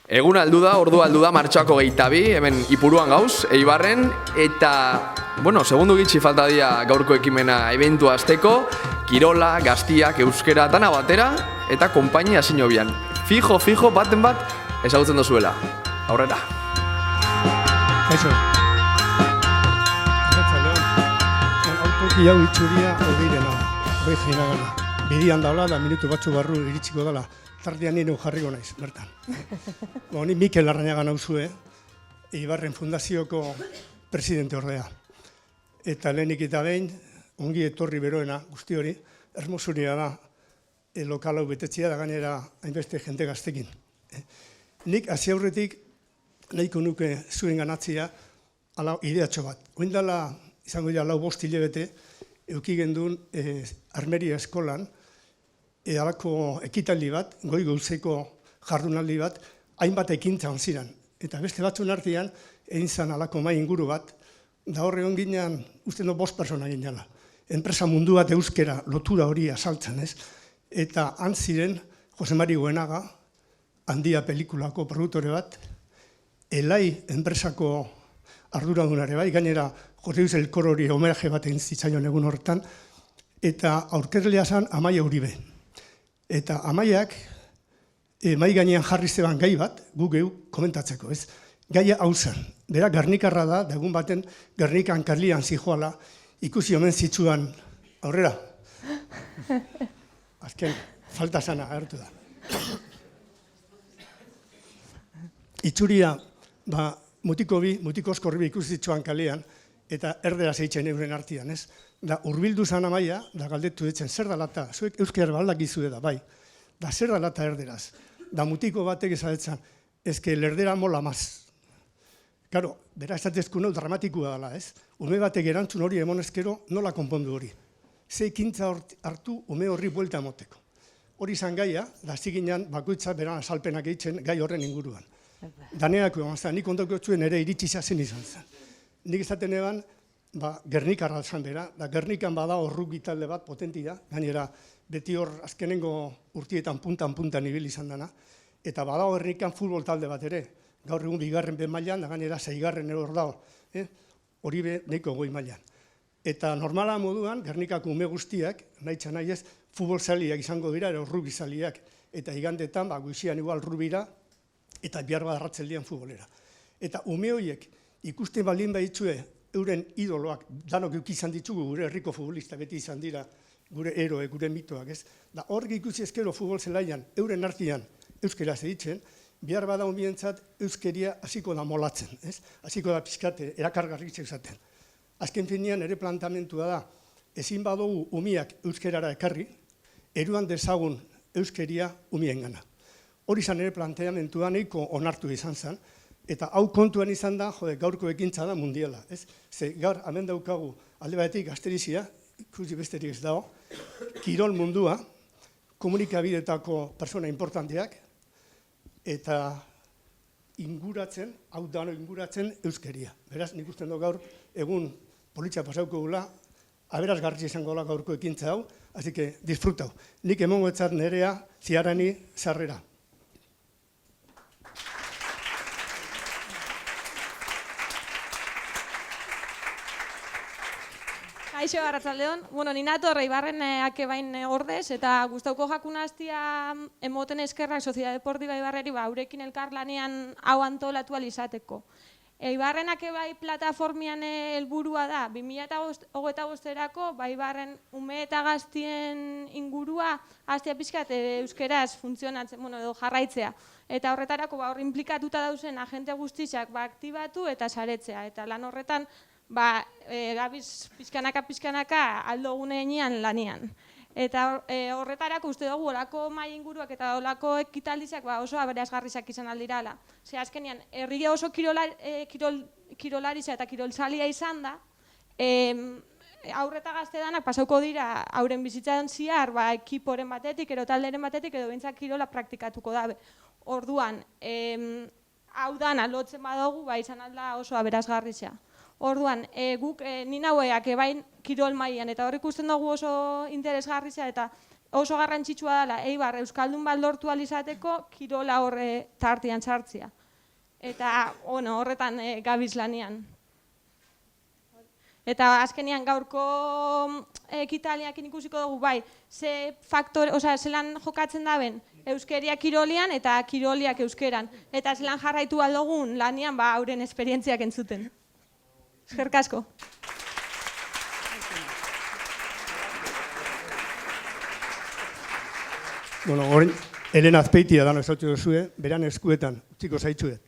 Egun aldu da, ordu aldu da, martxoako 22, hemen Ipuruan gauz, Eibarren, eta, segundu gitxi falta dira gaurko ekimena eventu azteko, kirola, gaztiak, euskera, dana batera, eta konpainia sinobian. Fijo, baten bat, ezagutzen dozuela. Aurrera. Eso. Autoki hau itxuria hogeirena, hogei jaina gana. Bidian daula da minutu batzu barru iritsiko dela. Tardian nire jarriko naiz, bertan. Ni Mikel Larrañaga nauzue, Eibarren Fundazioko presidente ordea. Eta lehenik eta behin, ongi etorri beroena guzti hori, ermosuria da, lokal hau betetzea da gainera hainbeste jente gaztekin. Nik hasi aurretik nahiko nuke zuen ganatzea ala ideatxo bat. Oindala, izango dira 4-5 hilabete, euki gendun Armeria eskolan, alako ekitaldi bat, goi gouzeko jardunaldi bat, hainbat ekintza onziran. Eta beste batzun artean, egin zan alako mai inguru bat, da horre hon ginean, uste 5 persona ginela. Enpresa mundu bat euskera lotura hori asaltzen, ez? Eta han ziren, Jose Mari Goenaga, Handia pelikulako produktore bat, Elai enpresako arduradunare bai, gainera Jose Luis Elkor hori homenaje bat egin zitzaion egun horretan, eta aurkezlea zan Amaia Uribe. Eta Amaiak mai gainean jarri zeban gai bat, gu geu komentatzeko, ez? Gaia hau zen, bera Gernikarra da, egun baten Gernikan Karlian zijoala, ikusi omen zitzuan aurrera. Azken, falta sana, agertu da. Itxuria, mutiko oskorri ikusi zitzuan kalean, eta erdera zeitzen euren artian, ez? Da, urbildu zan Amaia, da galdetu ditzen, zer da lata, zuek euskera baldak izue da, bai. Da, zer da lata erderaz. Da, mutiko batek ezadetzen, ezke lerdera mola maz. Karo, bera esatezku nau dramatikua dela, ez? Ume batek erantzun hori emonezkero, nola konpondu hori. Ze ekintza hartu ume horri buelta emoteko. Hori izan gaia, da ziginan bakoitza beran azalpenak eitzen gai horren inguruan. Daneako egon zen, nik ondoko zuen ere iritsi zen izan zen. Nik esaten eban, Gernikarra zan bera, da Gernikan bada horruk talde bat potentia, gainera beti hor azkenengo urtietan puntan ibili izan dana, eta bada Gernikan futbol talde bat ere, gaur egun 2. be mailan, da gainera 6. hor dago, hori be nahiko goi mailan. Eta normala moduan, Gernikako ume guztiak, nahi ez, futbol zaliak izango dira, ero rugby zaliak, eta igandetan, goizian igual rubira, eta bihar bat arratzeldian futbolera. Eta ume horiek ikusten baldin baitzue, euren idoloak, danok izan ditugu gure herriko futbolista beti izan dira, gure eroe, gure mitoak, ez? Da hor ikusi ezkero futbol zelaian, euren artian euskera zeditzen, bihar bada umientzat euskeria hasiko da molatzen, ez? Hasiko da pizkate, erakargarritze izaten. Azken finean ere plantamentua da, ezin badugu umiak euskerara ekarri, eruan dezagun euskeria umiengana. Hori izan ere planteamentua nahiko onartu izan zen, eta hau kontuan izan da, gaurko ekintza da mundiala, ez? Ze gaur, hemen daukagu, alde batetik asterizia, ikusi besterik ez dago, kirol mundua, komunikabidetako persona importanteak, eta inguratzen, hau dano inguratzen euskeria. Beraz, nik usten du gaur, egun politxa pasauko gula, aberazgarri izango da gaurko ekintza hau, así que disfrutau. Nik emongo etzat nerea, ziarani, sarrera. Kaixo, arratsaldeon. Ni nator Eibarren akebain ordez, eta gustauko jakunaztia emoten eskerrak Sociedad Deportiva Eibarreri aurekin elkarlanean hau antolatu izateko. Eibarren akebai plataformian helburua da, 2025erako Eibarren ume eta gaztien ingurua hastea pixkat euskeraz funtzionatzen, edo jarraitzea. Eta horretarako hor implikatuta dauzen agente guztiak aktibatu eta saretzea. Eta lan horretan, gabiz pizkanaka aldo gunean lanean. Eta horretarako uste dugu olako mai inguruak eta olako ekitaldizak oso aberasgarrizak izan aldirala. Ze azkenean, herria oso kirolaritza eta kiroltzalia izan da, aurreta gazte danak pasauko dira hauren bizitzan zihar ekiporen batetik, ero talderen batetik, edo bintzak kirola praktikatuko da. Orduan, hau dana lotzen badugu, izan alda oso aberasgarrizia. Orduan, guk ni naueak ebain kirol mailan eta hor ikusten dugu oso interesgarria eta oso garrantzitsua dela Eibar euskaldun bat lortu ahal izateko kirola horre tartean sartzea. Eta horretan gabiz lanean. Eta azkenean gaurko ekitaliakin ikusiko dugu bai, zelan jokatzen daben euskeria kirolian eta kiroliak euskeran. Eta zelan jarraitu aldogun lanean hauren esperientziak entzuten. Eskerrik asko. Orain, Elena Azpeitia dano esautu duzue, beran eskuetan, utziko zaitzuet.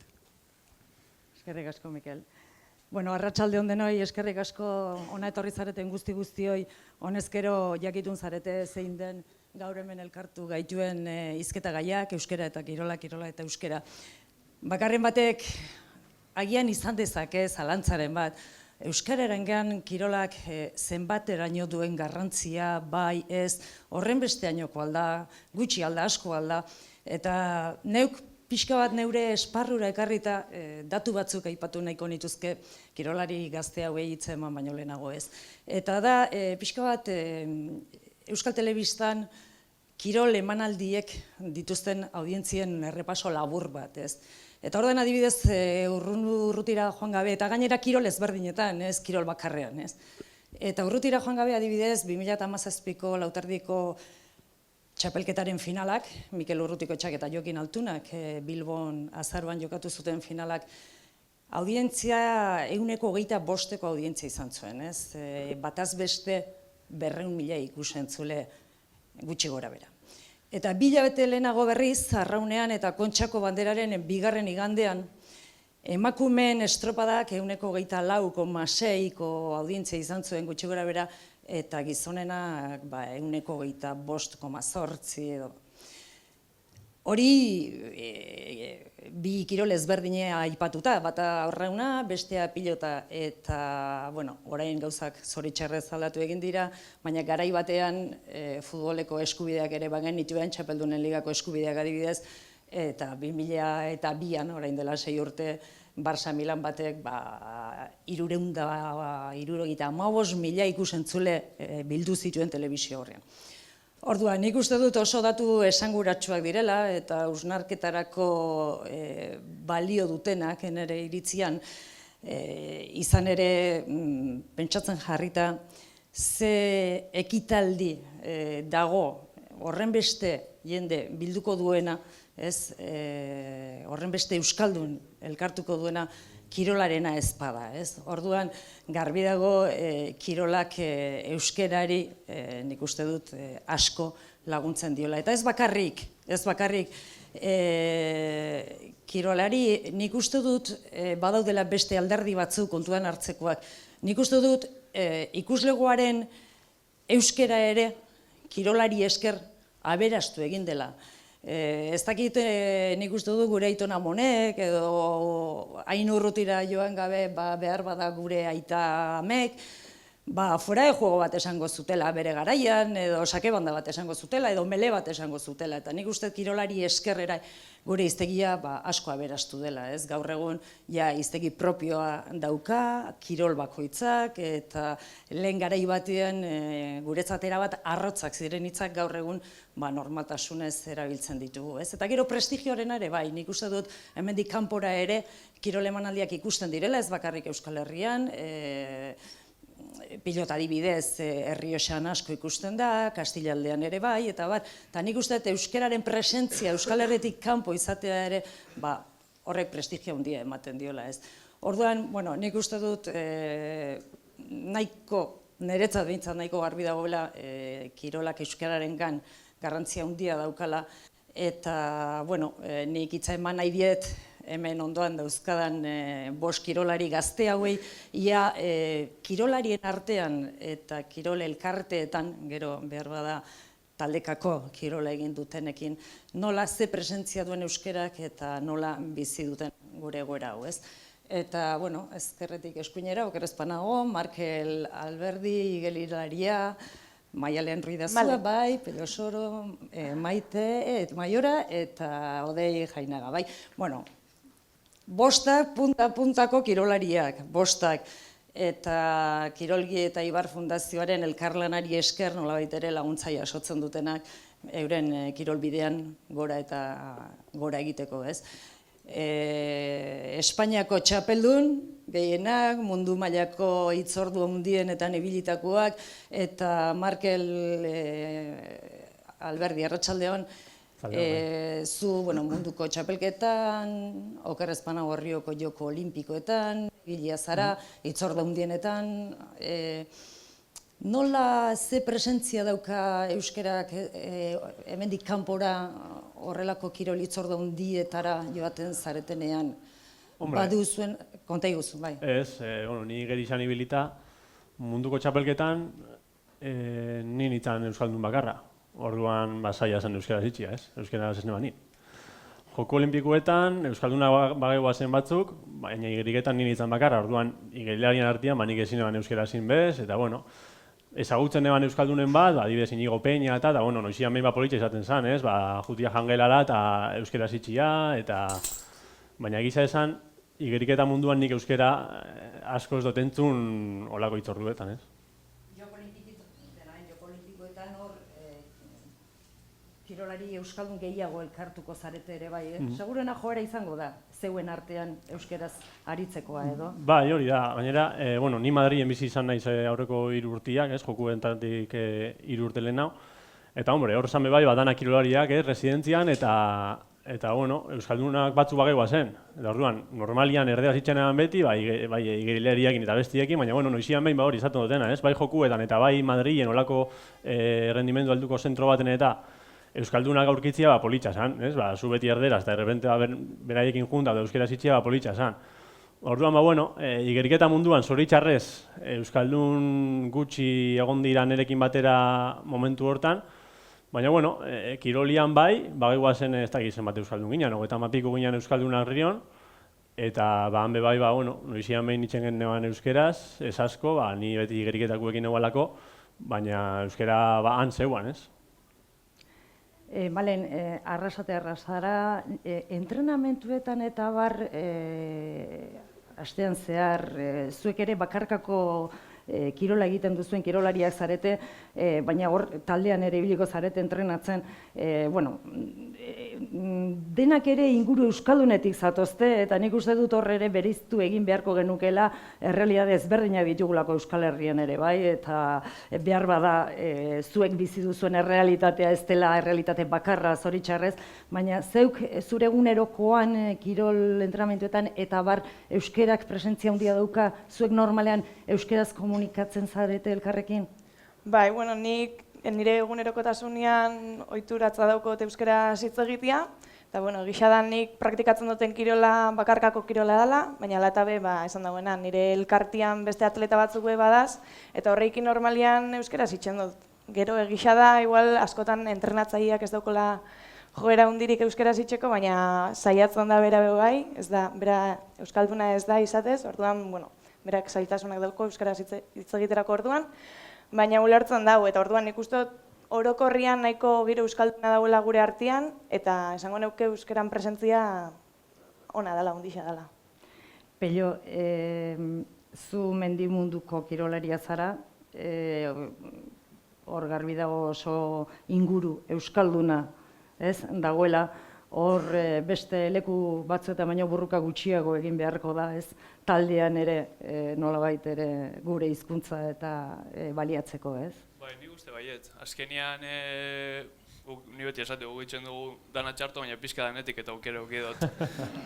Eskerrik asko, Mikel. Arratsalde on denoi, eskerrik asko ona etorri zareten guztioi, honezkero jakitun zarete zein den gaur hemen elkartu gaituen hizketa gaiak, euskera eta kirola, kirola eta euskera. Bakarren batek agian izan dezake zalantzaren bat, euskararengan kirolak zenbateraino duen garrantzia, bai ez, horren besteainoko alda, gutxi alda, asko alda, eta neuk pixka bat neure esparrura ekarrita datu batzuk aipatu nahiko nituzke kirolari gazte hauei hitza eman baino lehenago ez. Eta da, pixka bat Euskal Telebistan kirol emanaldiek dituzten audientzien errepaso labur bat ez. Eta orduan adibidez urrutira joan gabe, eta gainera kirol ezberdinetan, ez kirol bakarrean ez. Eta urrutira joan gabe adibidez 2017ko lauterdiko txapelketaren finalak, Mikel Urrutikoetxak eta Jokin Altunak Bilbon azaroan jokatu zuten finalak, audientzia 125% audientzia izan zuen, ez? Bataz beste 200.000 ikusentzule gutxi gora bera. Eta 2 hilabete lehenago berriz, Arraunean eta Kontxako Banderaren 2. igandean, emakumeen estropadak 124,6ko audientzia izan zuen gutxi gora bera, eta gizonenak 125,8 edo. Hori bi kirol ezberdine aipatuta, bata Arrauna, bestea pilota, eta orain gauzak zoritxarrez aldatu egin dira, baina garai batean futboleko eskubideak ere bagen nituen, txapeldunen ligako eskubideak adibidez, eta 2002an, orain dela 6 urte, Barça Milan batek 375.000 ikusentzule bildu zituen telebisio horrean. Orduan, nik uste dut oso datu esanguratsuak direla eta hausnarketarako balio dutenak nire iritzian, izan ere pentsatzen jarrita ze ekitaldi dago horren beste jende bilduko duena, horren beste euskaldun elkartuko duena kirolarena ezpada. Orduan, garbi dago kirolak euskerari nik uste dut asko laguntzen diola. Eta ez bakarrik, kirolari nik uste dut badaudela beste alderdi batzu kontuan hartzekoak. Nik uste dut ikuslegoaren euskera ere kirolari esker aberastu egin dela. Ez dakit nik uste dut gure Aiton Amonek edo hain urrutira joan gabe behar bada gure aita amek, fuera de juego bat esango zutela bere garaian, edo sakebanda bat esango zutela, edo mele bat esango zutela. Eta nik uste kirolari eskerrera gure hiztegia asko aberastu dela. Gaur egun hiztegi propioa dauka, kirol bakoitzak, eta lehen garai batean guretzat erabat arrotzak ziren hitzak gaur egun normaltasunez erabiltzen ditugu. Eta gero prestigioarena ere bai, nik uste dut hemendik kanpora ere kirol emanaldiak ikusten direla, ez bakarrik Euskal Herrian, pilota adibidez Errioxan asko ikusten da, Kastilaldean ere bai, eta nik uste dut euskararen presentzia Euskal Herritik kanpo izatea ere, horrek prestigio handia ematen diola ez. Orduan, nik uste dut nahiko, niretzat behintzat nahiko garbi dagoela kirolak euskararengan garrantzia handia daukala, eta, nik hitza eman nahi diet, hemen ondoan dauzkadan 5 kirolari gazte hauei, ia kirolarien artean eta kirol elkarteetan, gero behar bada taldekako kirola egin dutenekin, nola ze presentzia duen euskerak eta nola bizi duten gure egoera hau, ez? Eta, ezkerretik eskuinera, okerrezpanago, Markel Alberdi, igelilaria, Maialen Ruidazua, bai, Pelosoro, Maite, Maiora, eta Odei Jainaga, bai. Bostak, punta-puntako kirolariak, bostak. eta Kirolgi eta Ibar Fundazioaren elkarlanari esker nolabait ere laguntza jasotzen dutenak euren kirolbidean gora eta gora egiteko, ez? Espainiako txapeldun gehienak, mundu mailako hitzordu handienetan ibilitakoak, eta Markel Alberdi, arratsaldeon, zu munduko txapelketan, oker ez banago Rioko Joko Olimpikoetan, ibilia zara, hitzordu handienetan, nola ze presentzia dauka euskerak hemendik kanpora horrelako kirol hitzordu handietara joaten zaretenean? Badu zuen, konta iguzu, bai. Ez, ni geri izan ibilita, munduko txapelketan ni nintzen euskaldun bakarra. Orduan saia zen euskara zitxia, ez? Euskara ez neba ni. Joko Olimpikoetan euskaldunak bagaigoa zen batzuk, baina igeriketan ni nintzen bakarra. Orduan igerilarien artean nik ezin eban euskara zin bez, eta ezagutzen eban euskaldunen bat, adibidez Inigo Peña eta noizian behin politxa izaten zen, ez? Jutia jangelala eta euskara zitxia, eta baina egiza esan, igeriketa munduan nik euskara asko ez dotentzun olako hitzorduetan, ez? Joko Olimpikoetan hor kirolari euskaldun gehiago elkartuko zarete ere bai, Segurena joera izango da, zeuen artean euskeraz aritzekoa edo? Bai, hori da, gainera, ni Madrilen bizi izan naiz aurreko 3 urteak, jokuetatik 3 urte lehen hau, eta hor zan bai, badana kirolariak, residentzian, eta euskaldunak batzu bagaigoa zen. Eta orduan, normalian erdera zitzen eban beti, bai igerileriakin eta bestiekin, baina noizian behin hori izaten dutena, bai jokuetan eta bai Madrilen olako rendimendu alduko zentro baten eta euskaldunak aurkitzia politxa zan, zu beti erderaz eta errepente beraiekin junta da euskera zitzia politxa zan. Orduan, igeriketa munduan zoritxarrez euskaldun gutxi egon dira nerekin batera momentu hortan, baina, kirolian bai, bagaigoa zen ez dakizen bat euskaldun ginen, 30 ginen euskaldunak rion, eta hanbe bai, noizian behin nitzen genean euskeraz, ez asko, ni beti igeriketakuekin egualako, baina euskera han zeuan, ez? Malen, arrasara, entrenamentuetan eta bar, astean zehar, zuek ere bakarkako kirola egiten duzuen kirolariak zarete, baina hor taldean ere ibiliko zarete entrenatzen, denak ere inguru euskaldunetik zatozte, eta nik uste dut hor ere bereiztu egin beharko genukela errealitate ezberdinak ditugulako Euskal Herrian ere, bai, eta behar bada zuek bizi duzuen errealitatea ez dela errealitate bakarra zoritxarrez, baina zeuk zure egunerokoan kirol entrenamentuetan eta bar euskerak presentzia handia dauka, zuek normalean euskeraz komunikatzen zarete elkarrekin? Bai, nik nire egunerokotasunean ohituratza daukot euskaraz hitz egitea, eta gisa da nik praktikatzen duten kirola bakarkako kirola dela, baina hala eta be, esan dagoena, nire elkartian beste atleta batzuk badaz, eta horreikin normalian euskaraz hitzen dut. Gero egisa da, igual askotan entrenatzaileak ez daukola joera hundirik euskaraz hitzeko, baina saiatzen da bera bai, ez da, bera euskalduna ez da izatez, orduan, berak zailtasunak dauko euskaraz hitz egiterako orduan, baina ulertzen dago, eta orduan nik uste orokorrian nahiko giro euskalduna dagoela gure artean, eta esango neuke euskeran presentzia ona dela, ondixa dela. Pello, zu mendimunduko kirolaria zara, hor garbi dago oso inguru euskalduna dagoela, hor beste leku batzuetan baino burruka gutxiago egin beharko da, taldean ere nolabait ere gure hizkuntza eta baliatzeko, ez? Bai, nik uste baiet. Azkenean, ni beti esate gugitzen dugu dana txarto, baina pizka danetik eta aukera dut.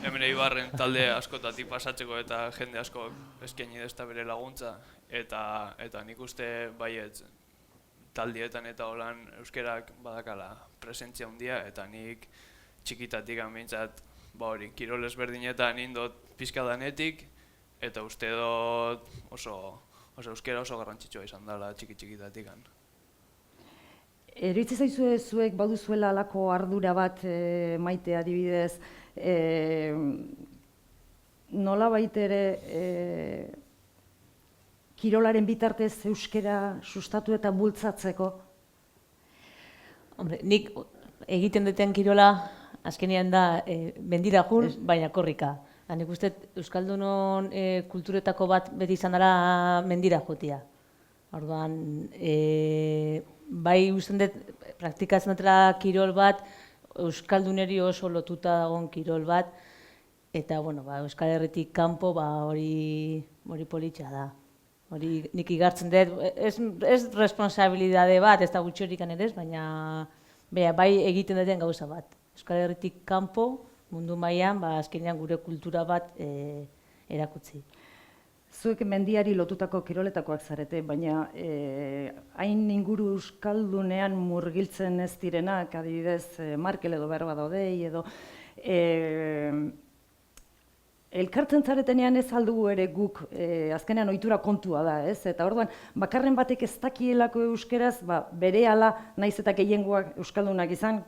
Hemen Eibarren talde askotatik pasatzeko eta jende asko eskaini dezta bere laguntza. Eta nik uste baiet taldietan eta holan euskerak badakala presentzia handia, eta nik txikitatik behintzat kirol ezberdinetan indot pizka danetik, eta uste dut euskera oso garrantzitsua izan dela txikitatik. Eritzi zaizue zuek baduzuela alako ardura bat maite adibidez, nolabait ere kirolaren bitartez euskera sustatu eta bultzatzeko? Nik egiten duten kirola azkenean da mendira jun, baina korrika. Nik uste Euskaldunon kulturetako bat beti izan dela mendira jotia. Orduan, bai usten dut praktikatzen dutela kirol bat, Euskalduneri oso lotuta dagoen kirol bat, eta Euskal Herritik kanpo hori politxa da. Hori nik igartzen dut, ez responsabilidade bat, ez da gutxi horikan ere ez, baina bai egiten duten gauza bat. Euskal Herritik kanpo, mundu mailan, azkenean gure kultura bat erakutsi. Zuek mendiari lotutako kiroletakoak zarete, baina hain inguru euskaldunean murgiltzen ez direnak, adibidez, Markel edo Berba Daudei edo elkartzen zaretenean ez aldugu ere guk azkenean ohitura kontua da, ez? Eta orduan, bakarren batek ez dakielako euskeraz, berehala naiz eta gehiengoak euskaldunak izan,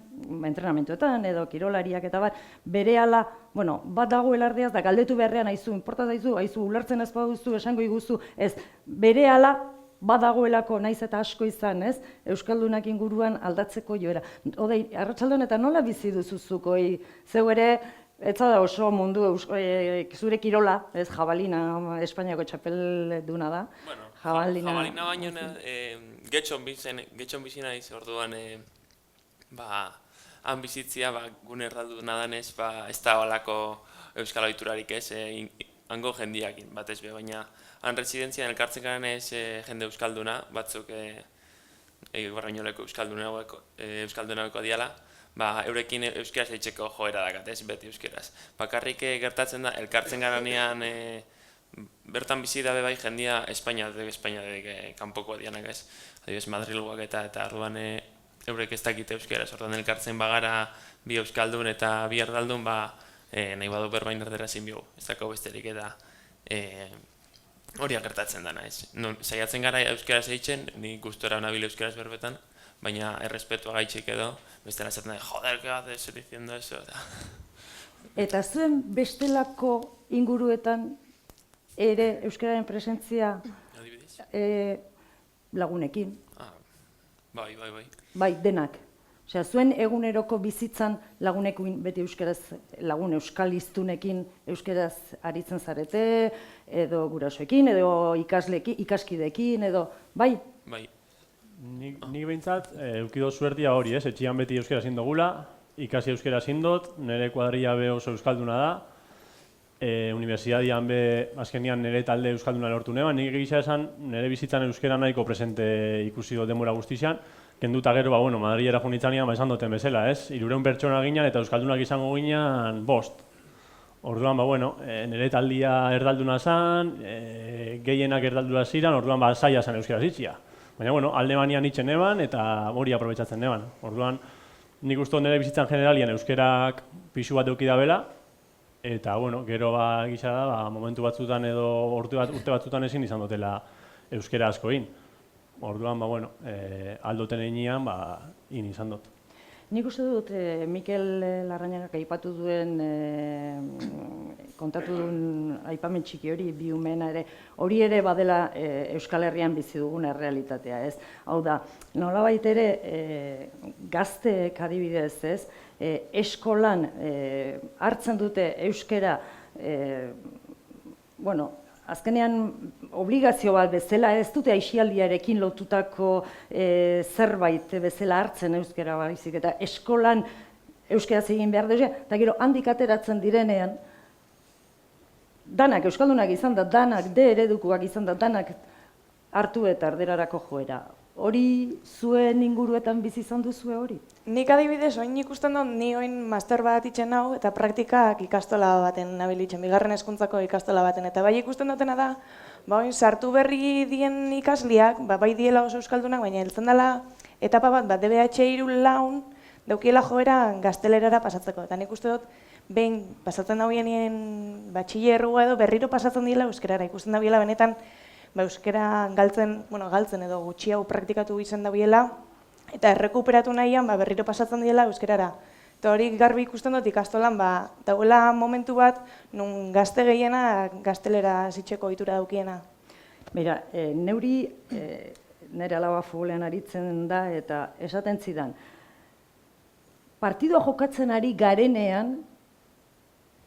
entrenamentuetan edo kirolariak eta berehala, bat dagoela ardeaz da galdetu beharrean aizu, inporta zaizu, aizu ulertzen ez baduzu, esango iguzu, ez, berehala badagoelako naiz eta asko izan, ez? Euskaldunak inguruan aldatzeko joera. Odei, arratsaldean eta nola bizi duzuzuko, zeu ere, ez da oso mundu zure kirola, ez, jabalina, Espainiako txapelduna da. Jabalina baino getxon bizi naiz, orduan han bizitzia gune erralduna danez, ez da holako euskal ohiturarik ez, hango jendiakin batez be, baina han residentzian elkartzen garen ez jende euskalduna, batzuk Barrainoleko euskaldunako diala, eurekin euskeraz eitzeko joera dakat, ez beti euskeraz. Bakarrik gertatzen da, elkartzen garanean bertan bizi dabe bai jendia Espainiatik kanpoko dianak ez. Adibidez Madrilgoak eta orduan eurek ez dakite euskeraz. Orduan elkartzen bagara bi euskaldun eta bi erdaldun nahi badu berbain erdera zin biogu. Ez dako besterik eta horiak gertatzen dana ez. Saiatzen gara euskeraz eitzen, ni gustora nabil euskeraz berbetan, baina errespetua gaitxik edo, bestela esaten da, joder, ¿qué haces diciendo eso? Eta zuen bestelako inguruetan ere euskararen presentzia lagunekin? Bai. Bai, denak. Osea, zuen eguneroko bizitzan lagunekin beti euskaraz, lagun euskaliztunekin euskaraz aritzen zarete, edo gurasoekin, edo ikaskideekin, edo, bai? Bai. Nik behintzat, eukido zuertia hori, ez? Etxian beti euskera zindogula, ikasi euskera zindot, nire kuadrilla be oso euskalduna da, universidadian be, azkenian nire talde euskalduna lortu neban, nik egisa esan, nire bizitzan euskera nahiko presente ikusi dut denbora guztizian, kenduta gero, Madrilera junitzanean, esan duten bezala, ez? 300 pertsona ginean eta euskaldunak izango ginean 5. Orduan, nire taldia erdalduna zan, gehienak erdaldura ziran, orduan, zaila zan euskera zitzia. Baina, Alemanian itzen eban eta hori aprobetsatzen eban. Orduan, nik uste nire bizitzan generalian euskerak pixu bat eduki dabela, eta, gero gisa da, momentu batzutan edo urte batzutan ezin izan dutela euskera askoin. Orduan, aldoten eginean, in izan dut. Nik uste dut, Mikel Larrañagak aipatu duen, kontatu duen aipamen txiki hori, biumena ere, hori ere badela Euskal Herrian bizi dugun errealitatea, ez? Hau da, nolabait ere gazteek adibidez, ez? Eskolan hartzen dute euskera, azkenean obligazio bat bezala, ez dute aisialdiarekin lotutako zerbait bezala hartzen euskara baizik, eta eskolan euskaraz egin behar dut, eta gero handik ateratzen direnean, danak euskaldunak izan da, danak eredukoak izan da, danak hartu eta erderarako joera. Hori zuen inguruetan bizi izan duzue hori? Nik adibidez, oin ikusten dut, ni oin master bat itzen hau, eta praktikak ikastola baten nabilitzen, bigarren hezkuntzako ikastola baten. Eta bai ikusten dutena da, oin sartu berri dien ikasliak, bai diela oso euskaldunak, baina heltzen dela etapa bat, DBH 3 daukiela joera gaztelerara pasatzeko. Eta nik uste dut, behin pasatzen dauenien batxillerrua edo berriro pasatzen diela euskerara. Ikusten dabiela benetan, euskera galtzen edo gutxiago praktikatu izan dabiela, eta errekuperatu nahian berriro pasatzen diela euskerara. Eta hori garbi ikusten dut ikastolan, dagoela momentu bat, nun gazte gehiena gaztelera zitzeko ohitura daukiena. Beira, neuri, nire alaba futbolean aritzen da, eta esaten zidan, partidua jokatzen ari garenean,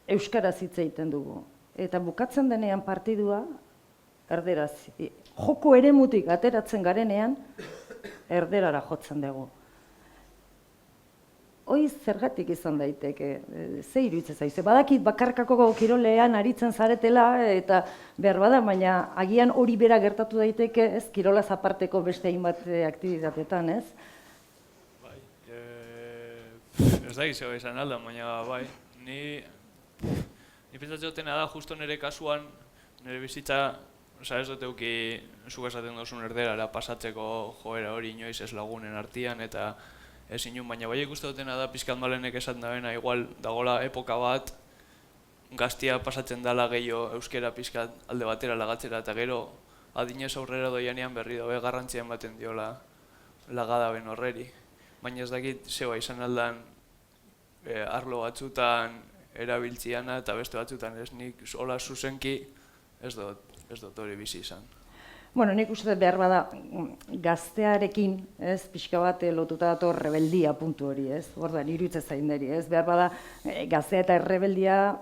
euskaraz hitz egiten dugu. Eta bukatzen denean partidua, erderaz. Joko eremutik ateratzen garenean, erderara jotzen dugu. Hoi zergatik izan daiteke, ze iruditzen zaizu. Badakit bakarkako kirolean aritzen zaretela eta behar bada, baina agian hori bera gertatu daiteke, ez, kirolaz aparteko beste hainbat aktibitatetan, ez? Bai, ez da gizio izan alda, baina bai, ni pentsatzen dutena da, justo nire kasuan, nire bizitza, ez dut euki, zuk esaten duzun erderara pasatzeko joera hori inoiz ez lagunen artean, eta ez inun, baina bai ikuste dutena da pizkat Malenek esaten dabena, igual dagoela epoka bat, gaztia pasatzen dela gehiago euskera pizkat alde batera lagatzera, eta gero adinez aurrera doianean berri dabe garrantzia ematen diola lagadaben horreri. Baina ez dakit zeba izan aldan arlo batzutan erabiltziana eta beste batzutan ez, nik hola zuzenki ez dut hori bizi izan. Bueno, nik uste behar bada gaztearekin, ez, pixka bat lotuta dator rebeldia puntu hori, ez, orduan iruditzen zainderi, ez, behar bada gaztea eta rebeldia,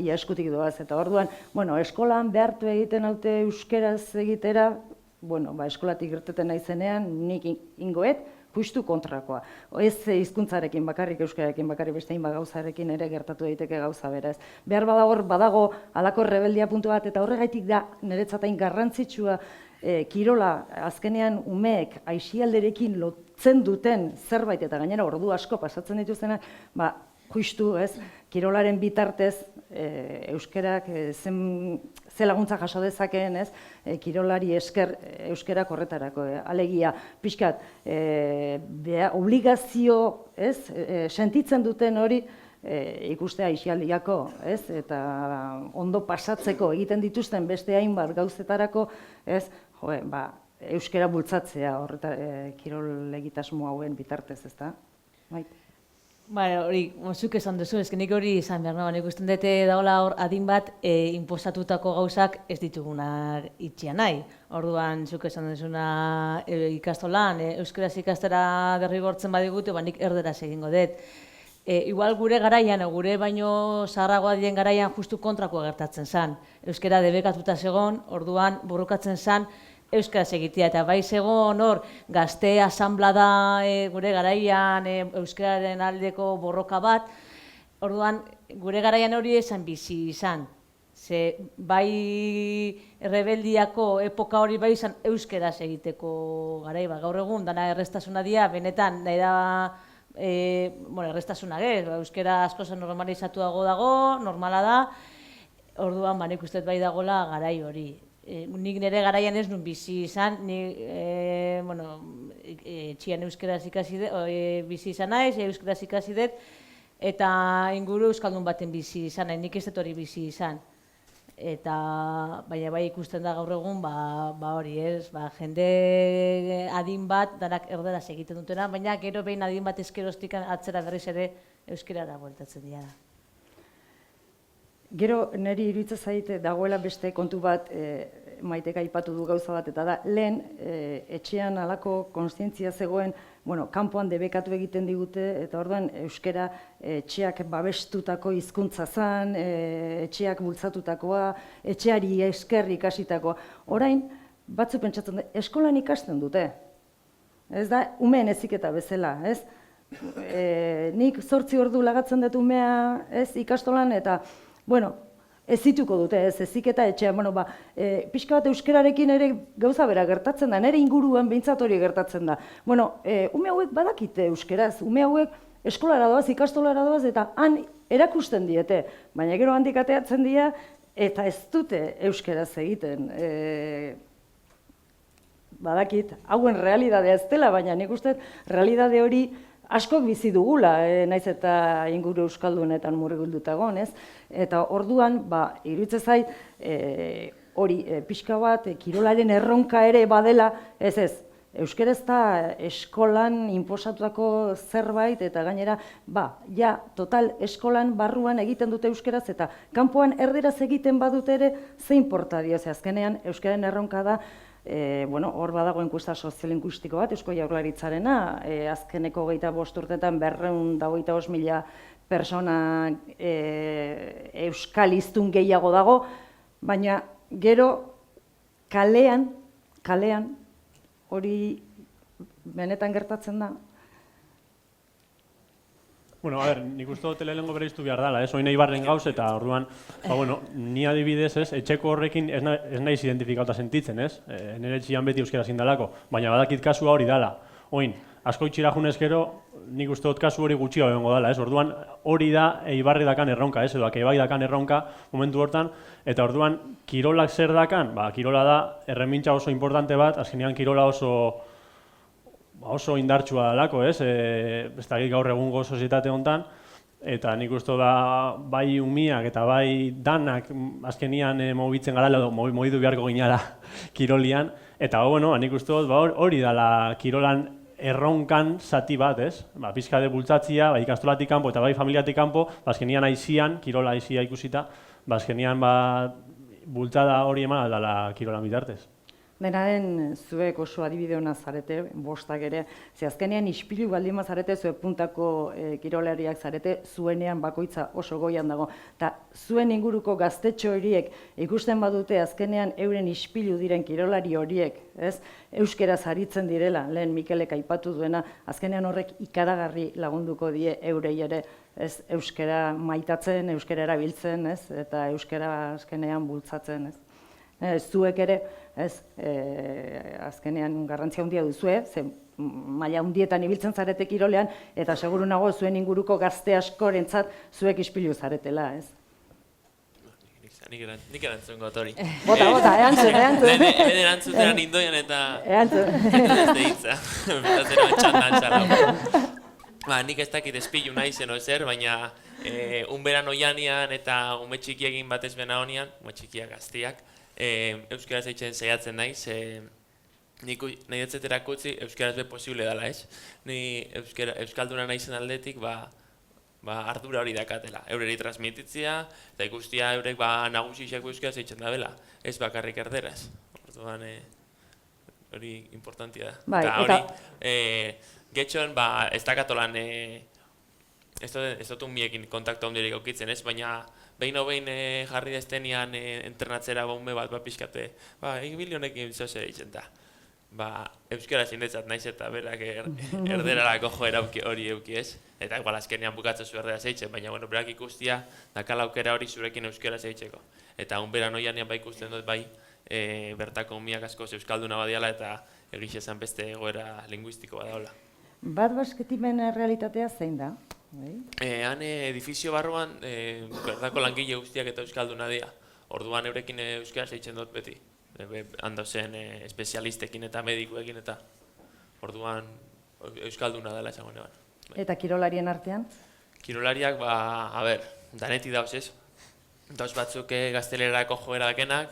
ia eskutik doaz, eta orduan, bueno, eskolan behartu egiten haute euskeraz egitera, bueno, eskolatik gerteten naizenean, nik ingoet, justu kontrakoa. Ez hizkuntzarekin bakarrik, euskararekin bakarrik, beste hainbat gauzarekin ere gertatu daiteke gauza bera, ez. Behar badago halako rebeldia puntu bat, eta horregaitik da niretzatain garrantzitsua kirola azkenean umeek aisialderekin lotzen duten zerbait, eta gainera ordu asko pasatzen dituzena, justu, ez, kirolaren bitartez euskerak ze laguntza jaso dezakeen, ez, kirolari esker euskerak horretarako. Alegia, pixkat, obligazio, ez, sentitzen duten hori ikustea aisialdiako, ez, eta ondo pasatzeko egiten dituzten beste hainbat gauzetarako, ez, euskera bultzatzea kirol egitasmo hauen bitartez, ez da? Hori, zuk esan duzu, nik hori izan behar nagoen, ikusten dute dagoela hor adin bat inposatutako gauzak ez ditugunak itxia nahi. Orduan, zuk esan duzuna ikastolan, euskaraz ikastera derrigortzen badigute, nik erderaz egingo dut. Igual gure garaian, gure baino zaharragoa diren garaian justu kontrakoa gertatzen zen. Euskara debekatuta zegoen, orduan borrokatzen zen, euskaraz egitea, eta bai zegoen hor gazte asanblada gure garaian euskararen aldeko borroka bat, orduan gure garaian hori esan bizi izan. Ze bai rebeldiako epoka hori bai izan euskaraz egiteko garai bat. Gaur egun dana errestasuna dira, benetan nahi da errestasuna euskara asko zen normalizatuago dago, normala da, orduan nik uste bai dagoela garai hori. Nik nire garaian ez nun bizi izan, txian euskaraz ikasi dut, bizi izan naiz, euskaraz ikasi dut, eta inguru euskaldun baten bizi izan, nik ez dut hori bizi izan. Eta, baina bai ikusten da gaur egun, hori ez, jende adin bat, danak erderaz egiten dutena, baina gero behin adin bat ezkeroztik atzera berriz ere euskarara bueltatzen dira. Gero, niri iruditzen zaite dagoela beste kontu bat, Maitek aipatu du gauza bat, eta da, lehen etxean halako kontzientzia zegoen, kanpoan debekatu egiten digute, eta orduan euskara etxeak babestutako hizkuntza zen, etxeak bultzatutakoa, etxeari esker ikasitakoa. Orain, batzu pentsatzen dut, eskolan ikasten dute. Ez da, umeen heziketa bezala, ez? Nik 8 ordu lagatzen dut umea, ez, ikastolan, eta ez zituko dute, ez heziketa etxean, pixka bat euskararekin ere gauza bera gertatzen da, nire inguruan behintzat hori gertatzen da. Ume hauek badakite euskaraz, ume hauek eskolara doaz, ikastolara doaz, eta han erakusten diete, baina gero handik ateatzen dira, eta ez dute euskaraz egiten. Badakit, hauen realidadea ez dela, baina nik uste realidade hori askok bizi dugula, naiz eta inguru euskaldunetan murgilduta egon, ez? Eta orduan, iruditzen zait, hori pixka bat, kirolaren erronka ere badela, ez, euskaraz da eskolan inposatutako zerbait, eta gainera, total eskolan barruan egiten dute euskaraz, eta kanpoan erderaz egiten badute ere, ze inporta dio, azkenean euskaren erronka da, hor badago enkuesta soziolinguistiko bat, Eusko Jaurlaritzarena, azkeneko 25 urteetan 225.000 persona euskal hiztun gehiago dago, baina gero kalean hori benetan gertatzen da. Bueno, a ver, nik uste dut lehenengo bereiztu behar dela, oin Eibarren gauz, eta orduan, ni adibidez, etxeko horrekin ez naiz identifikauta sentitzen, nire etxian beti euskera zindalako, baina badakit kasua hori dela. Oin, asko itxira junez gero, nik uste dut kasu hori gutxio egongo dela, orduan hori da Eibarri dakan erronka, edo Akeibai dakan erronka momentu hortan, eta orduan, kirolak zer dakan? Kirola da, erremintza oso importante bat, azkenean kirola oso indartsua dalako, ez da gaur egungo sozietate honetan, eta nik uste da bai umiak eta bai danak azkenian mugitzen gara, edo mugitu beharko ginara kirolian, eta nik uste dut hori dela kirolan erronkan zati bat, ez? Pizkade bultzatzia, bai ikastolatik kanpo eta bai familiatik kanpo, azkenian aizian, kirola aizia ikusita, azkenian bultzada hori eman aldala kirolan bitartez. Dena den, zuek oso adibide hona zarete, bostak ere, ze azkenean ispilu baldin zarete, zuek puntako kirolariak zarete, zuenean bakoitza oso goian dago. Eta zuen inguruko gaztetxo horiek ikusten badute azkenean euren ispilu diren kirolari horiek, ez? Euskeraz aritzen direla, lehen Mikelek aipatu duena, azkenean horrek ikaragarri lagunduko die eurei ere, ez? Euskera maitatzen, euskera erabiltzen, ez? Eta euskera azkenean bultzatzen, ez? Zuek ere, azkenean garrantzia handia duzue, ze maila handietan ibiltzen zarete kirolean, eta seguru nago zuen inguruko gazte askorentzat zuek ispilu zaretela, ez? Nik erantzun gotori. Bota, erantzun. Lehen erantzutera nindoian eta... Erantzun. Ez da hitza. Berazero txandan. Nik ez dakit espilu nahi zen ozer, baina unberan oianian eta ume txikiekin batez bena honian, ume txikiak gaztiak, euskaraz eitzen saiatzen naiz, nik nahi etzetera kutzi euskaraz be posible dela, ez? Ni euskalduna naizen aldetik, ardura hori dakatela, eureri transmititzia, eta ikustia eurek nagusixak euskaraz eitzen da bela, ez bakarrik erderaz. Orduan, hori importantia da. Eta hori, getxon, ez dakatolan, ez dut unbiekin kontaktu handirik aukitzen, ez? Baina, behin jarri deztenian entrenatzera baume bat pixkate, milionekin zoze ditzen da. Euskara zindetzat naiz eta berak erderarako joera hori euki ez. Eta igual azkenean bukatzen zu erdera zeitzen, baina berak ikustia dakala aukera hori zurekin euskara zeitzeko. Eta unberan oianean ikusten dut bertako umiak askoz euskalduna badiala eta egiz esan beste egoera linguistiko badaola. Bat basketimen realitatea zein da? Han edifizio barruan bertako langile guztiak eta euskalduna dira. Orduan eurekin euskara zeitzen dut beti. Hando zen espezialistekin eta medikuekin eta orduan euskalduna dela esango neban. Eta kirolarien artean? Kirolariak, daneti dauz ez. Dauz batzuk gaztelerako joera dakenak.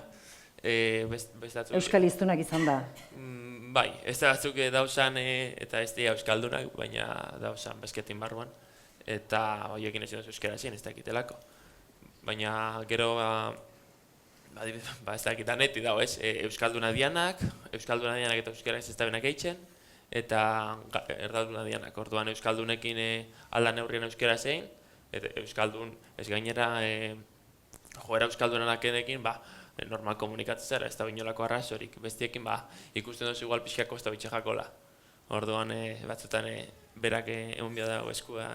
Euskal hiztunak izan da? Bai, ez da batzuk dauzan eta ez dira euskaldunak, baina dauzan basketin barruan. Eta horiekin ez dut euskara zien, ez dakitelako. Baina gero, ez dakit daneti dago ez, euskalduna dianak eta euskara ez da benak eitzen, eta erdalduna dianak. Orduan euskaldunekin alda neurrien euskara zein, eta euskaldun ez gainera joera euskaldunanak edekin, normal komunikatzen zara, ez da binolako arrazorik. Bestiekin ikusten duzu igual pixkako ez da bitxe jakola. Orduan batzutan berak egon bia dago eskua,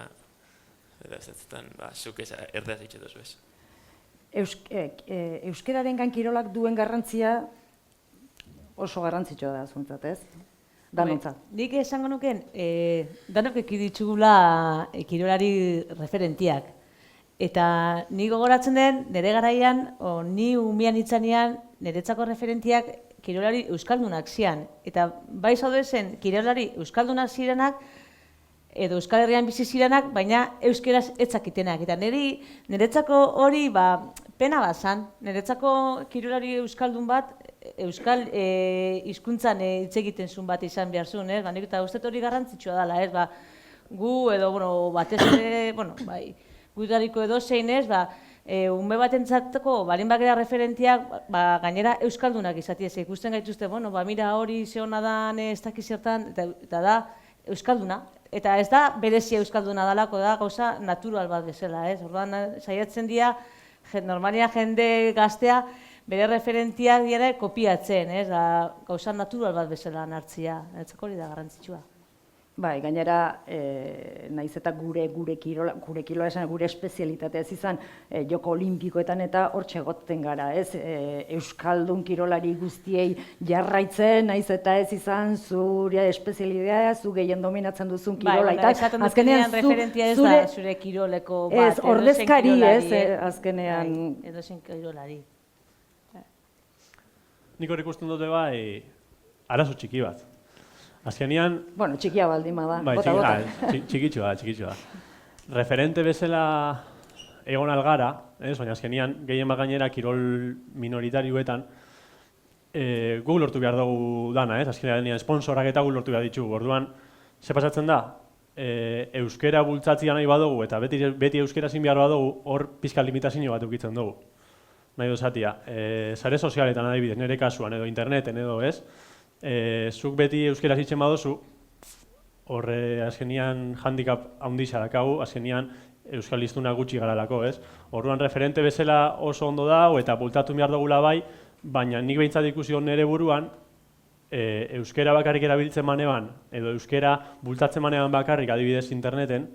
eta ez batzutan zuk erdaz eitxe duzu ez. Euskerarengan kirolak duen garrantzia oso garrantzitsua da zuntzat, ez? Danontzat. Nik esango nuken, danok ekiditxugula kirolari referentiak. Eta ni gogoratzen den, nire garaian, ni umian itzanean, niretzako referentiak kirolari euskaldunak zian. Eta bai zaude zen, kirolari euskaldunak zirenak, edo Euskal Herrian bizi zirenak, baina euskeraz etzakitenak. Eta niretzako hori pena bat zan, niretzako kirolari euskaldun bat, euskal hizkuntzan hitz egiten zuen bat izan behar zuen, eta uste hori garrantzitsua dela, gu edo batez ere, gudariko edo zein ez, ume batentzateko balin bakera referentiak gainera euskaldunak izatea, ikusten gaituzte, mira hori ze hona dan ez dakiz zertan, eta da euskalduna, Eta ez da berezia euskalduna dalako, da gauza natural bat bezala, ez? Orduan saiatzen dira normalia jende gaztea bere referentia dira kopiatzen, ez? Gauza natural bat bezala hartzia, etzeko hori da garrantzitsua. Bai, gainera, naiz eta gure kirola esan, gure espezialitatea ez izan joko olimpikoetan eta hortxe egoten gara, ez? Euskaldun kirolari guztiei jarraitzen, naiz eta ez izan zure espezialitatea, zu gehien dominatzen duzun kirola. Bai, esaten duzkenean referentia ez da zure kiroleko bat, ez, ordezkari ez, azkenean. Edozein kirolari. Nik hor ikusten dute bai, arazo txiki bat. Azkenean... Bueno, txikia baldin bada, bai, bota. Txikitsua. Referente bezala egon algara, baina azkenean gehien bat gainera kirol minoritarioetan gu lortu behar dugu dana, azkenean sponsorak eta gu lortu behar ditugu. Orduan, ze pasatzen da, euskera bultzatzia nahi badugu eta beti euskera zin behar badugu, hor pizka limitazio bat eukitzen dugu. Nahi dozatia, sare sozialetan adibidez, nire kasuan edo interneten edo ez, zuk beti euskera zitzen baduzu, horre azkenian handicap handixa dakagu, azkenian euskal hiztuna gutxi garalako, ez? Orduan referente bezala oso ondo da, eta bultatu behar dugula bai, baina nik behintzat ikusi hon nire buruan, euskera bakarrik erabiltzen manean, edo euskera bultatzen manean bakarrik adibidez interneten,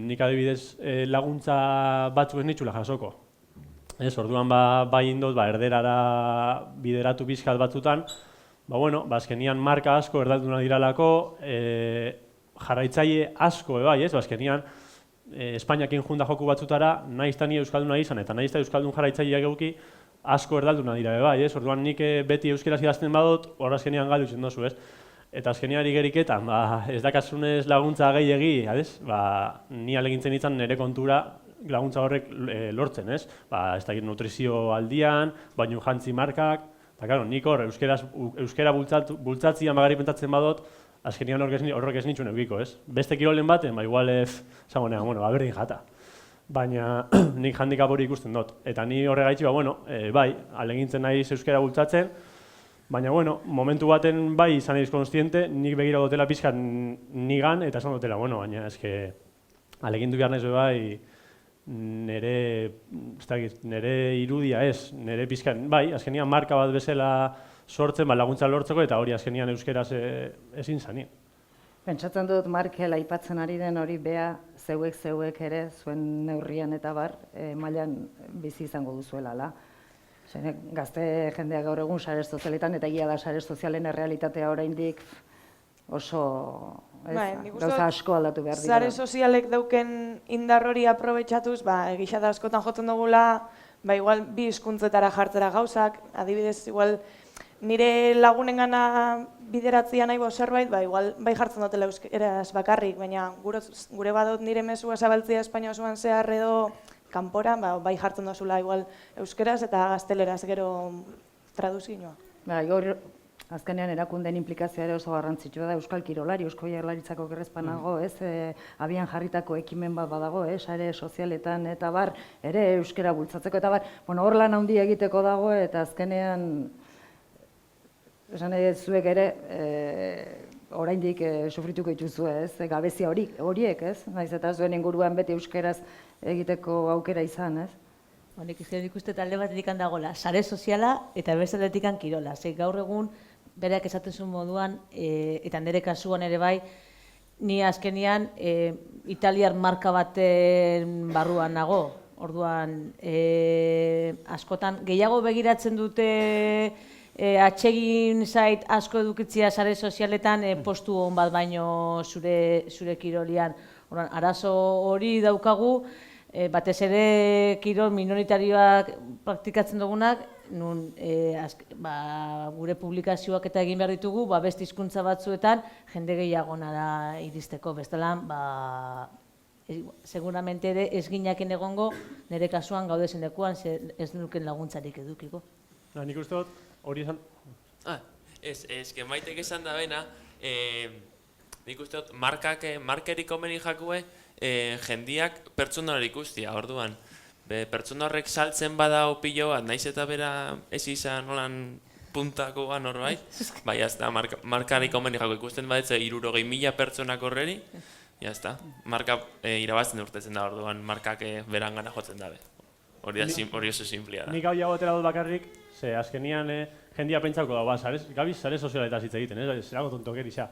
nik adibidez laguntza batzuk ez nitxula jasoko. Orduan bai indot, erderara bideratu pixkat batzutan, azkenian marka asko erdalduna diralako, jarraitzaile asko, azkenian Espainiakin junda joku batzutara, nahiz ni euskalduna izan, eta nahiz euskaldun jarraitzaileak euki, asko erdalduna dira, orduan nik beti euskeraz idazten badut, hor azkenian galdu izen dozu, eta azkenian igeriketan, ez dakasunez laguntza gehiegi, ni alegintzen izan nire kontura, laguntza horrek lortzen, ez? Ez dakit nutrizio aldian, baino jantzi markak, eta nik hor, euskera bultzatzian bagari pentatzen badot, azkenian horrek ez nitxun eukiko, ez? Beste kirolen baten, igual zagonean, berdin jata. Baina nik handikap hori ikusten dut. Eta ni horregaitzi, bai, alegintzen naiz euskera bultzatzen, baina, momentu baten bai izan naiz konstiente, nik begira dutela pixkat nigan, eta esan dutela, baina eske alegindu behar naiz bai, nire irudia ez, nire pizkan, bai, azkenian marka bat bezala sortzen, laguntza lortzeko, eta hori azkenian euskeraz ezin zani. Pentsatzen dut Markel aipatzen ari den hori bea zeuek ere, zuen neurrian eta bar, mailan bizi izango duzuela, la. Gazte jendeak gaur egun sare sozialetan, eta egia da sare sozialen errealitatea oraindik oso... Gauza asko aldatu behar dira. Sare sozialek dauken indar hori aprobetxatuz, egisa da askotan jotzen dugula, igual bi hizkuntzetara jartzera gauzak, adibidez, igual nire lagunengana bideratzea nahi zerbait, igual bai jartzen dutela euskeraz bakarrik, baina gure badut nire mesua zabaltzea Espainia osoan zehar edo kanpora, bai jartzen duzula igual euskeraz eta gazteleraz gero traduzioa. Azkenean erakundeen implikazioa ere oso garrantzitsua da Euskal Kirolari, Eusko Jaurlaritzako gerrezpanago, abian jarritako ekimen bat badago, sare sozialetan eta bar, ere euskera bultzatzeko eta bar, hor lan handi egiteko dago eta azkenean, esan nahi zuek ere, oraindik sufrituko dituzue, gabezia horiek, naiz eta zuen inguruan beti euskeraz egiteko aukera izan, Nik ikuste talde batetik handagola, sare soziala eta bestaletik kirola, gaur egun, bereak esaten zuen moduan, eta nire kasuan ere bai, ni azkenian italiar marka baten barruan nago. Orduan, askotan, gehiago begiratzen dute atsegin zait asko edukitzia sare sozialetan postu hon bat baino zure kirolian. Orduan, arazo hori daukagu, batez ere kirol minoritarioak praktikatzen dugunak, nun gure publikazioak eta egin behar ditugu, beste hizkuntza batzuetan jende gehiago nara iristeko. Bestelan, seguramente ere ez ginaken egongo, nire kasuan gaude zenekuan ez nuken laguntzarik edukiko. Nik uste dut, hori esan... Ez, Maitek esan da bena, nik uste dut, markerik omeni jakue, jendiak pertsona hori ikustia, orduan. Pertsona horrek saltzen bada opilo bat, naiz eta bera ez izan nolan puntakoa norbait, bai, jazta, markarik omeni jako ikusten badetze 60.000 pertsonak horreri, jazta, marka irabazten urtetzen da orduan, markak berangana jotzen dabe. Hori oso simplia da. Nik hau jago atera dut bakarrik, ze azkenian jendia pentsauko da, gabiz sare sozialetaz hitz egiten, ez dago tontokeri xa.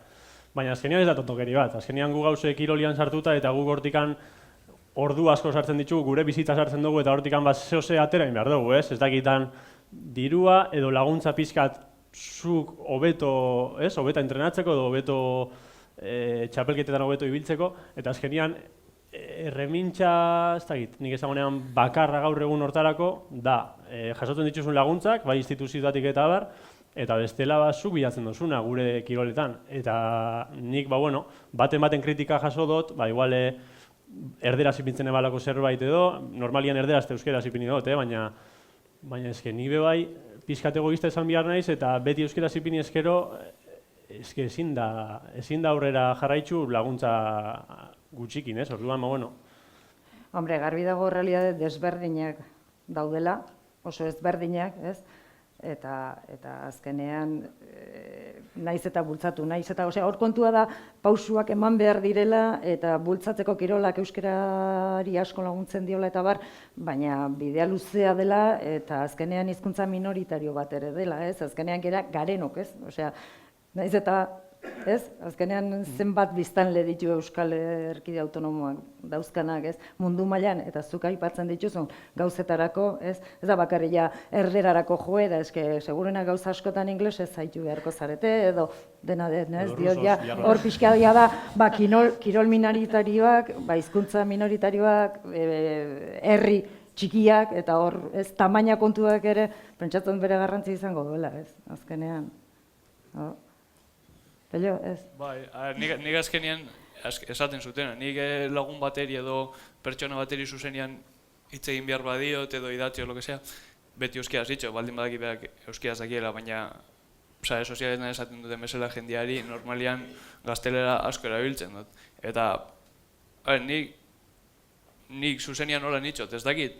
Baina azkenian ez da tontokeri bat, azkenian gu gauze kirolian sartuta eta gu hortikan ordu asko sartzen ditugu, gure bizitza sartzen dugu eta hortikan bat zehose aterain behar dugu, ez? Ez dakitan dirua edo laguntza pixkat zuk hobeto entrenatzeko edo hobeto txapelketetan hobeto ibiltzeko, eta azkenian erremintxa, ez dakit, nik ezagunean bakarra gaur egun hortarako, da, jasotzen dituzun laguntzak, bai instituzioetatik eta abar, eta bestela zuk bilatzen duzuna gure kiroletan. Eta nik, baten kritika jaso dut, igual erderaz ipintzen ebalako zerbait edo, normalian erderaz eta euskeraz ipini dut, baina eske ni bai pixkat egoista esan behar naiz, eta beti euskeraz ipini eskero, eske ezin da aurrera jarraitzu laguntza gutxikin, ez? Orduan, Hombre, garbi dago realitate desberdinak daudela, oso ezberdinak, ez? Eta azkenean naiz eta bultzatu, hor kontua da pausuak eman behar direla eta bultzatzeko kirolak euskerari asko laguntzen diola eta bar, baina bidea luzea dela eta azkenean hizkuntza minoritario bat ere dela, ez? Azkenean garenok, ez? Osea, naiz eta ez? Azkenean zenbat biztanle ditu Euskal Erkide Autonomoak dauzkanak, ez? Mundu mailan eta zuk aipatzen dituzun gauzetarako, ez? Ez da bakarria erderarako joera, eske segurena gauza askotan ingelesez zaitu beharko zarete edo dena den, ez? Diot ja hor pixkadia da, kirol minoritarioak, hizkuntza minoritarioak, herri txikiak eta hor, ez? Tamaina kontuak ere pentsatzen bere garrantzi izango duela, ez? Azkenean. Pello, ez? Bai, nik azkenean esaten zuten, nik lagun bateri edo pertsona bateri zuzenian hitz egin behar badiot edo idatzi o lo que sea, beti euskeraz ditxo, baldin badaki berak euskeraz dakiela, baina sare sozialetan esaten duten bezala jendeari normalian gaztelera asko erabiltzen dut. Eta nik zuzenian nola nitxot, ez dakit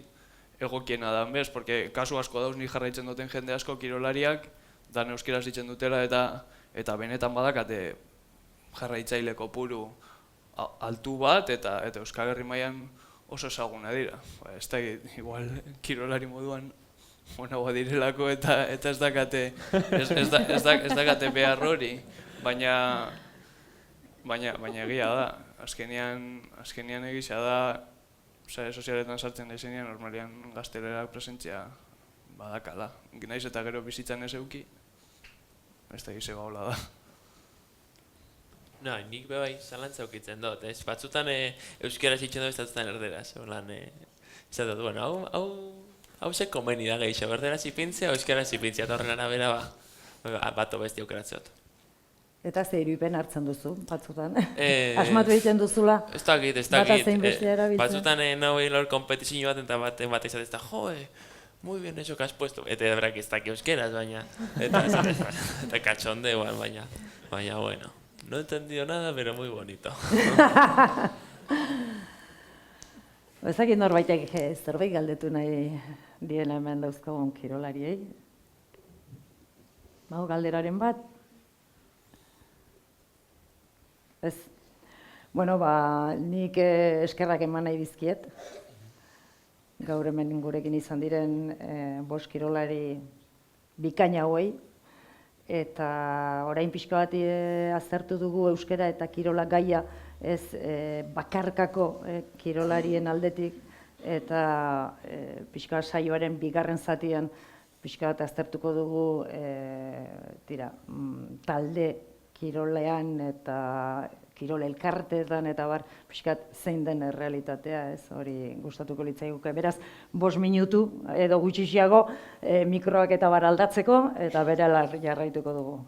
egokiena da, bez, porque kasu asko dauz nik jarraitzen duten jende asko kirolariak, dan euskeraz ditzen dutela eta benetan badakate jarraitzaile kopuru altu bat eta Euskal Herri mailan oso ezaguna dira. Ez da, igual kirolari moduan onagoa direlako eta ez dakate behar hori, baina egia da. Azkenean egisa da, sare sozialetan sartzen daizenean normalian gaztelera presentzia badakala. Naiz eta gero bizitzan ez euki, ez da gize gaula da. Nik bai zalantza aukitzen dut, ez? Batzutan euskeraz itxen dut, batzutan erderaz. Ez dut, hau ze komeni da gehiago, erderaz ipintzea o euskeraz ipintzea, eta horren arabera bat obesti aukeratzot. Eta ze irudipen hartzen duzu, batzutan? Asmatu egiten duzula? Ez dakit. Bata zein bestea erabiltzen? Batzutan nahi lor kompetizio bat, eta bat izatez da, muy bien eso que has puesto. Eta berak ez daki euskeraz, baina. Eta katxonde, baina, bueno. No he entendido nada, pero muy bonito. Ezakit norbaitek zerbait galdetu nahi diena hemen dauzkagun kirolariei. Bago galderaren bat? Ez. Bueno, nik eskerrak eman nahi dizkiet. Gaur hemen gurekin izan diren 5 kirolari bikaina hauei. Eta orain pixka bat aztertu dugu euskara eta kirola gaia ez bakarkako kirolarien aldetik eta pixka saioaren bigarren zatian pixka bat aztertuko dugu talde kirolean eta kirol elkarteetan eta bar pixkat zein den errealitatea, ez hori gustatuko litzaiguke. Beraz, 5 minutu edo gutxiago mikroak eta bar aldatzeko eta berehala jarraituko dugu.